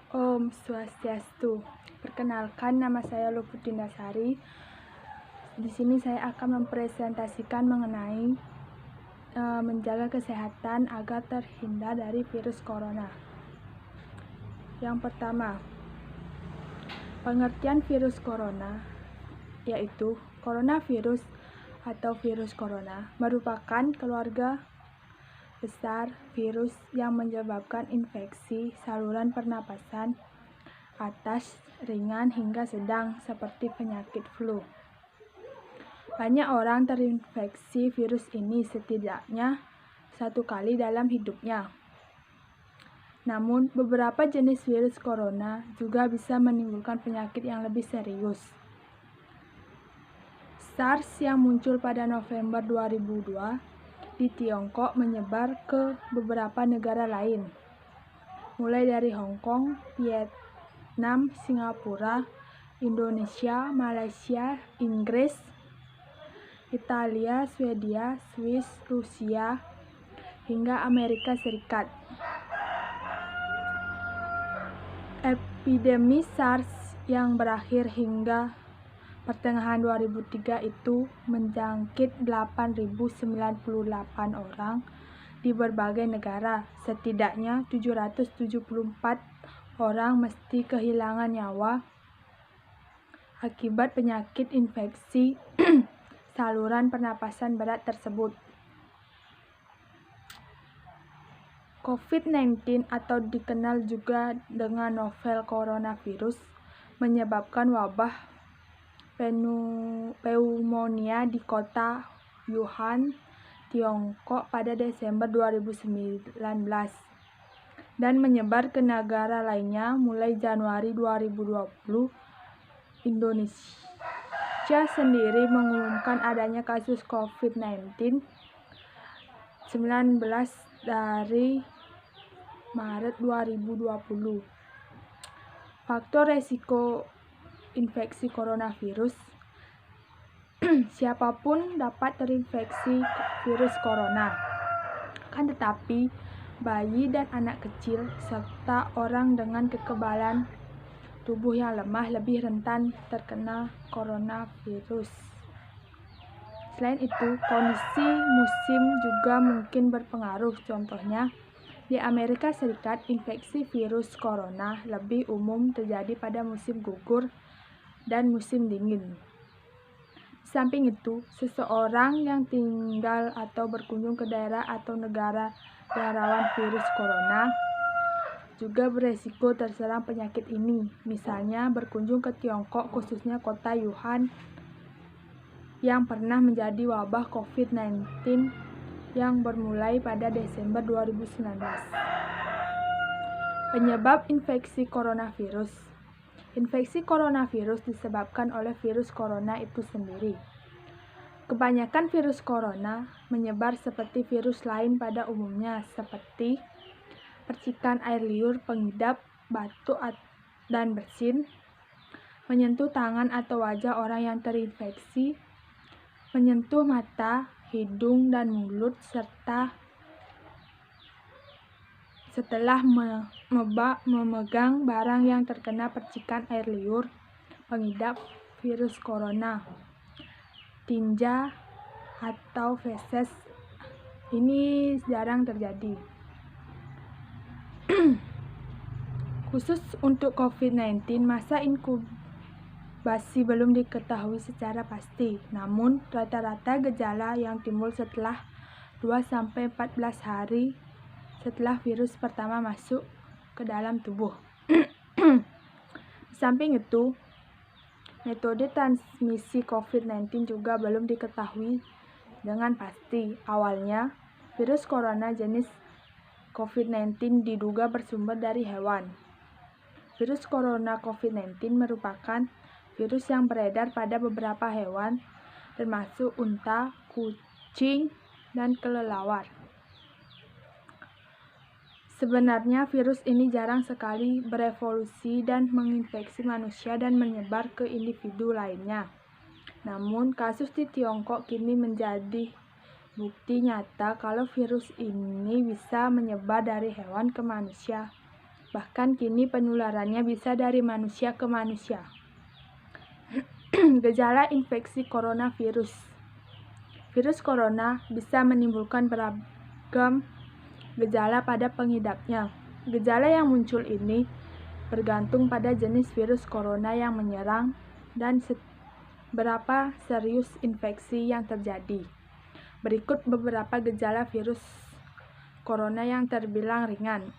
Om Swastiastu. Perkenalkan, nama saya Luput Dindasari. Di sini saya akan mempresentasikan mengenai menjaga kesehatan agar terhindar dari virus corona. Yang pertama, pengertian virus corona yaitu coronavirus atau virus corona merupakan keluarga besar virus yang menyebabkan infeksi saluran pernapasan atas, ringan hingga sedang seperti penyakit flu. Banyak orang terinfeksi virus ini setidaknya satu kali dalam hidupnya. Namun, beberapa jenis virus corona juga bisa menimbulkan penyakit yang lebih serius. SARS yang muncul pada November 2002 di Tiongkok menyebar ke beberapa negara lain, mulai dari Hong Kong, Vietnam, Singapura, Indonesia, Malaysia, Inggris, Italia, Swedia, Swiss, Rusia, hingga Amerika Serikat. Epidemi SARS yang berakhir hingga pertengahan 2003 itu menjangkit 8.098 orang di berbagai negara. Setidaknya 774 orang mesti kehilangan nyawa akibat penyakit infeksi saluran pernapasan berat tersebut. COVID-19 atau dikenal juga dengan novel coronavirus menyebabkan wabah pneumonia di kota Wuhan, Tiongkok pada Desember 2019 dan menyebar ke negara lainnya mulai Januari 2020. Indonesia sendiri mengumumkan adanya kasus COVID-19 dari Maret 2020. Faktor resiko infeksi coronavirus. Siapapun dapat terinfeksi virus corona. Akan tetapi, bayi dan anak kecil serta orang dengan kekebalan tubuh yang lemah lebih rentan terkena coronavirus. Selain itu, kondisi musim juga mungkin berpengaruh. Contohnya, di Amerika Serikat, infeksi virus corona lebih umum terjadi pada musim gugur dan musim dingin. Di samping itu, seseorang yang tinggal atau berkunjung ke daerah atau negara yang rawan virus corona juga beresiko terserang penyakit ini. Misalnya, berkunjung ke Tiongkok, khususnya kota Wuhan, yang pernah menjadi wabah COVID-19 yang bermulai pada Desember 2019. Penyebab infeksi coronavirus. Infeksi coronavirus disebabkan oleh virus corona itu sendiri. Kebanyakan virus corona menyebar seperti virus lain pada umumnya, seperti percikan air liur, pengidap, batuk, dan bersin, menyentuh tangan atau wajah orang yang terinfeksi, menyentuh mata, hidung, dan mulut, serta setelah memegang barang yang terkena percikan air liur pengidap virus corona, tinja, atau feses. Ini jarang terjadi. Khusus untuk COVID-19, masa inkubasi belum diketahui secara pasti. Namun, rata-rata gejala yang timbul setelah 2-14 hari setelah virus pertama masuk ke dalam tubuh. Di samping itu, metode transmisi COVID-19 juga belum diketahui dengan pasti. Awalnya, virus corona jenis COVID-19 diduga bersumber dari hewan. Virus corona COVID-19 merupakan virus yang beredar pada beberapa hewan, termasuk unta, kucing, dan kelelawar. Sebenarnya virus ini jarang sekali berevolusi dan menginfeksi manusia dan menyebar ke individu lainnya. Namun, kasus di Tiongkok kini menjadi bukti nyata kalau virus ini bisa menyebar dari hewan ke manusia. Bahkan kini penularannya bisa dari manusia ke manusia. Gejala infeksi coronavirus. Virus corona bisa menimbulkan beragam gejala pada pengidapnya. Gejala yang muncul ini bergantung pada jenis virus corona yang menyerang dan seberapa serius infeksi yang terjadi. Berikut beberapa gejala virus corona yang terbilang ringan.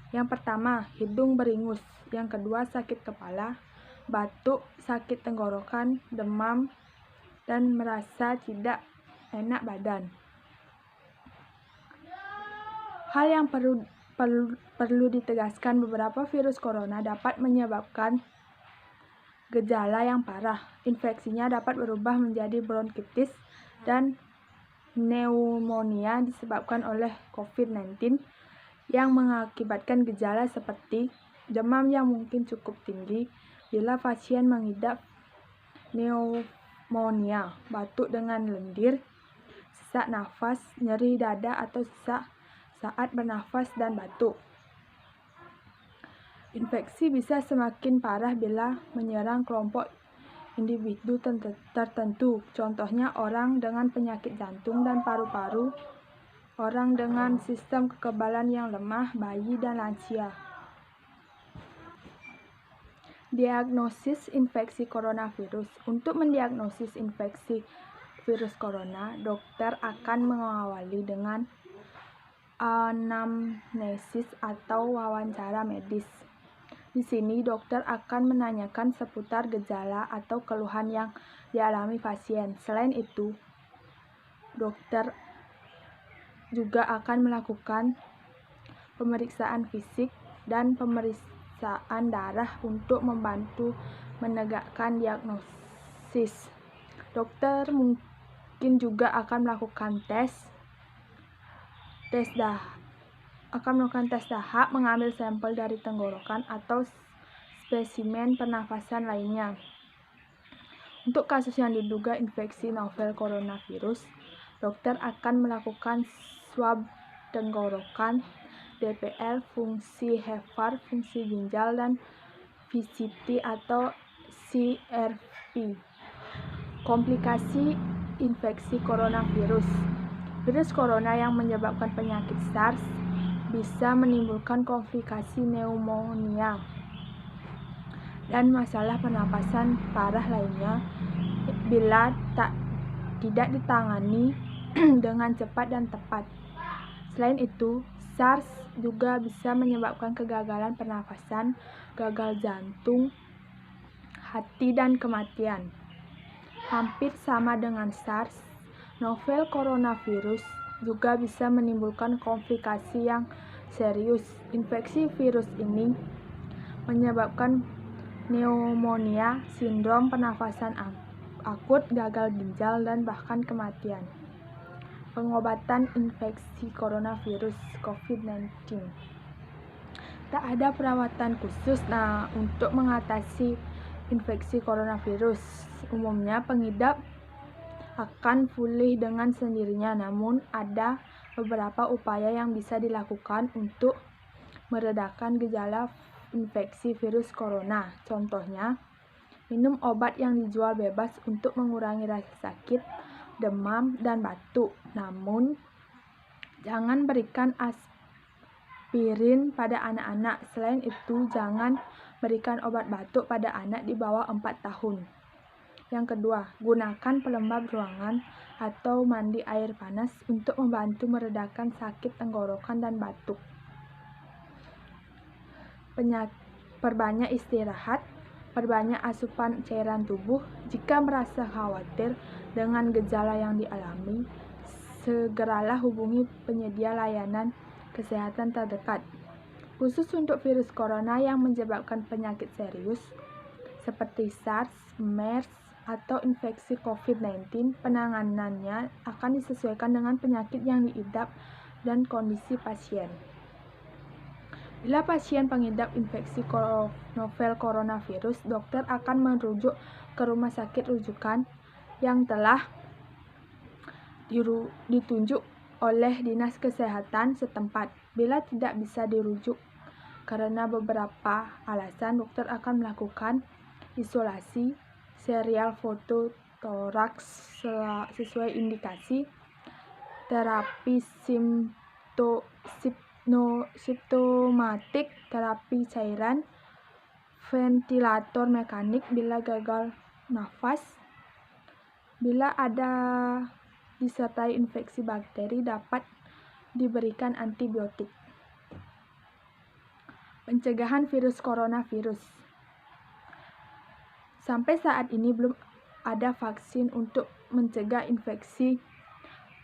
Yang pertama, hidung beringus. Yang kedua, sakit kepala, batuk, sakit tenggorokan, demam, dan merasa tidak enak badan. Hal yang perlu ditegaskan, beberapa virus corona dapat menyebabkan gejala yang parah. Infeksinya dapat berubah menjadi bronkitis dan pneumonia disebabkan oleh COVID-19 yang mengakibatkan gejala seperti demam yang mungkin cukup tinggi bila pasien mengidap pneumonia, batuk dengan lendir, sesak nafas, nyeri dada atau sesak saat bernafas, dan batuk. Infeksi bisa semakin parah bila menyerang kelompok individu tertentu, contohnya orang dengan penyakit jantung dan paru-paru, orang dengan sistem kekebalan yang lemah, bayi, dan lansia. Diagnosis infeksi coronavirus. Untuk mendiagnosis infeksi virus corona, dokter akan mengawali dengan anamnesis atau wawancara medis. Di sini dokter akan menanyakan seputar gejala atau keluhan yang dialami pasien. Selain itu, dokter juga akan melakukan pemeriksaan fisik dan pemeriksaan darah untuk membantu menegakkan diagnosis. Dokter mungkin juga akan melakukan tes dahak, mengambil sampel dari tenggorokan atau spesimen pernafasan lainnya. Untuk kasus yang diduga infeksi novel coronavirus, dokter akan melakukan swab tenggorokan, DPL, fungsi HEPAR, fungsi ginjal, dan VCT atau CRP. Komplikasi infeksi coronavirus. Virus corona yang menyebabkan penyakit SARS bisa menimbulkan komplikasi pneumonia dan masalah pernapasan parah lainnya bila tidak ditangani dengan cepat dan tepat. Selain itu, SARS juga bisa menyebabkan kegagalan pernafasan, gagal jantung, hati, dan kematian. Hampir sama dengan SARS, novel coronavirus juga bisa menimbulkan komplikasi yang serius. Infeksi virus ini menyebabkan pneumonia, sindrom pernafasan akut, gagal ginjal, dan bahkan kematian. Pengobatan infeksi coronavirus COVID-19. Tak ada perawatan khusus untuk mengatasi infeksi coronavirus. Umumnya pengidap akan pulih dengan sendirinya, namun ada beberapa upaya yang bisa dilakukan untuk meredakan gejala infeksi virus corona. Contohnya, minum obat yang dijual bebas untuk mengurangi rasa sakit, demam, dan batuk. Namun, jangan berikan aspirin pada anak-anak. Selain itu, jangan berikan obat batuk pada anak di bawah 4 tahun. Yang kedua, gunakan pelembab ruangan atau mandi air panas untuk membantu meredakan sakit tenggorokan dan batuk. Perbanyak istirahat, perbanyak asupan cairan tubuh. Jika merasa khawatir dengan gejala yang dialami, segeralah hubungi penyedia layanan kesehatan terdekat. Khusus untuk virus corona yang menyebabkan penyakit serius seperti SARS, MERS, atau infeksi COVID-19, penanganannya akan disesuaikan dengan penyakit yang diidap dan kondisi pasien. Bila pasien pengidap infeksi novel coronavirus, dokter akan merujuk ke rumah sakit rujukan yang telah ditunjuk oleh Dinas Kesehatan setempat. Bila tidak bisa dirujuk Karena beberapa alasan, dokter akan melakukan isolasi serial foto toraks sesuai indikasi, terapi simptomatik, terapi cairan, ventilator mekanik bila gagal nafas. Bila ada disertai infeksi bakteri, dapat diberikan antibiotik. Pencegahan virus coronavirus. Sampai saat ini belum ada vaksin untuk mencegah infeksi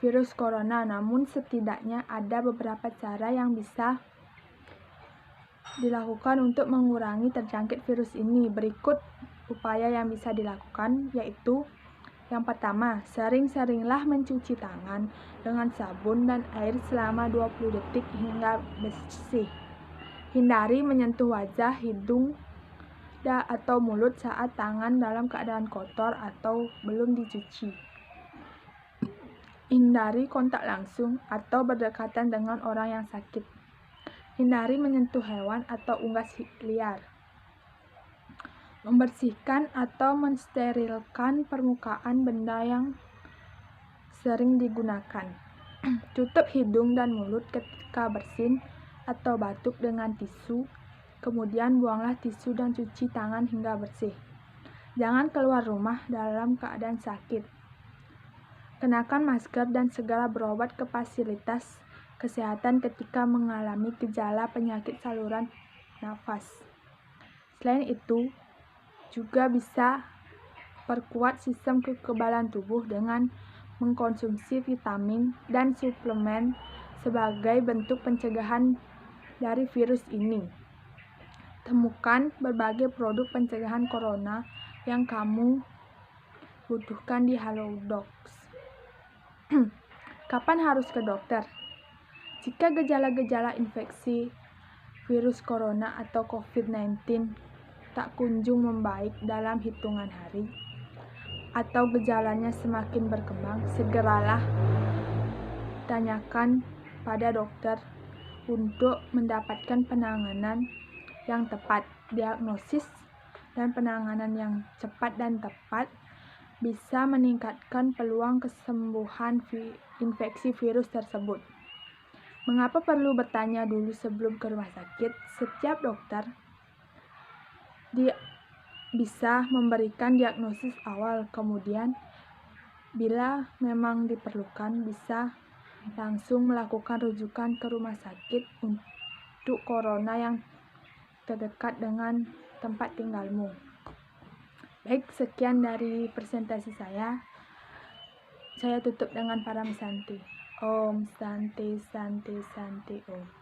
virus corona, namun setidaknya ada beberapa cara yang bisa dilakukan untuk mengurangi terjangkit virus ini. Berikut upaya yang bisa dilakukan, yaitu yang pertama, sering-seringlah mencuci tangan dengan sabun dan air selama 20 detik hingga bersih. Hindari menyentuh wajah, hidung, atau mulut saat tangan dalam keadaan kotor atau belum dicuci. Hindari kontak langsung atau berdekatan dengan orang yang sakit. Hindari menyentuh hewan atau unggas liar. Membersihkan atau mensterilkan permukaan benda yang sering digunakan. Tutup hidung dan mulut ketika bersin atau batuk dengan tisu. Kemudian buanglah tisu dan cuci tangan hingga bersih. Jangan keluar rumah dalam keadaan sakit. Kenakan masker dan segera berobat ke fasilitas kesehatan ketika mengalami gejala penyakit saluran nafas. Selain itu, juga bisa perkuat sistem kekebalan tubuh dengan mengkonsumsi vitamin dan suplemen sebagai bentuk pencegahan dari virus ini. Temukan berbagai produk pencegahan corona yang kamu butuhkan di Halodocs. Kapan harus ke dokter? Jika gejala-gejala infeksi virus corona atau COVID-19 tak kunjung membaik dalam hitungan hari, atau gejalanya semakin berkembang, segeralah tanyakan pada dokter untuk mendapatkan penanganan yang tepat. Diagnosis dan penanganan yang cepat dan tepat bisa meningkatkan peluang kesembuhan infeksi virus tersebut. Mengapa perlu bertanya dulu sebelum ke rumah sakit? Setiap dokter bisa memberikan diagnosis awal, kemudian bila memang diperlukan bisa langsung melakukan rujukan ke rumah sakit untuk corona yang terdekat dengan tempat tinggalmu. Baik, sekian dari presentasi saya. Saya tutup dengan Param Santi. Om Santi Santi Santi Om.